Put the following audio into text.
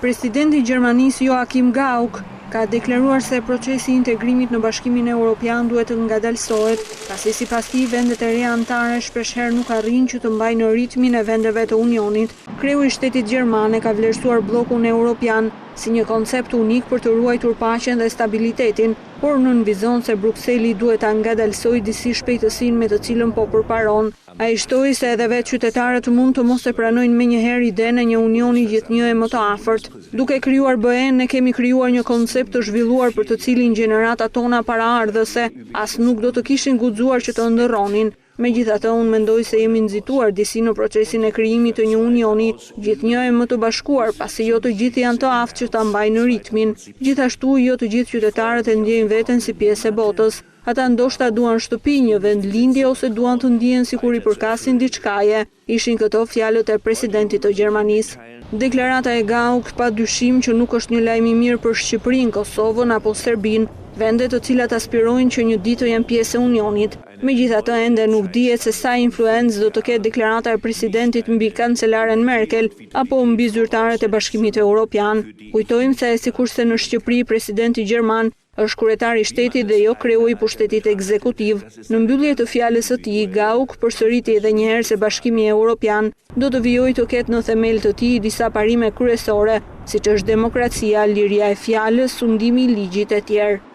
Presidenti i Gjermanisë Joachim Gauck ka deklaruar se procesi i integrimit në Bashkimin Evropian duhet të ngadalësohet, pasi sipas tij vendet e reja anëtare shpeshherë nuk arrijnë që të mbajnë ritmin e vendeve të Unionit. Kreu i shtetit gjerman e ka vlerësuar bllokun evropian si një koncept unik për të ruajtur paqen dhe stabilitetin, por nënvizon se Brukseli duhet ta ngadalësojë disi shpejtësinë me të cilën po përparon. Ai shtoi se edhe vetë qytetarët mund të mos e pranojnë menjëherë idenë e një unioni gjithnjë e më të afërt. Duke krijuar BE-n, ne kemi krijuar një koncept të zhvilluar për të cilin gjeneratat tona paraardhëse as nuk do të kishin guxuar që të ndërronin. Megjithatë, unë mendoj se jemi nxituar disi në procesin e krijimit të një unioni gjithnjë e më të bashkuar, pasi jo të gjithë janë të aftë që ta mbajnë ritmin. Gjithashtu, jo të gjithë qytetarët e ndjejnë veten si pjesë e botës. Ata ndoshta duan shtëpi, një vend lindje ose duan të ndihen sikur i përkasin diçkaje. Ishin këto fjalët e presidentit të Gjermanisë. Deklarata e Gauck pa dyshim që nuk është një lajm i mirë për Shqipërinë, Kosovën apo Serbinë, vende të cilat aspirojnë që një ditë të jenë pjesë e Unionit. Megjithatë, ende nuk dihet se sa influencë do të ketë deklarata e presidentit mbi kancelaren Merkel apo mbi zyrtarët e Bashkimit Evropian. Kujtojmë se sikurse në Shqipëri presidenti gjerman është kryetar i shtetit dhe jo kreu i pushtetit ekzekutiv. Në mbyllje të fjalës së tij, Gauck përsëriti edhe një herë se Bashkimi Evropian do të vijojë të ketë në themel të tij disa parime kryesore, siç është demokracia, liria e fjalës, sundimi i ligjit e tjerë.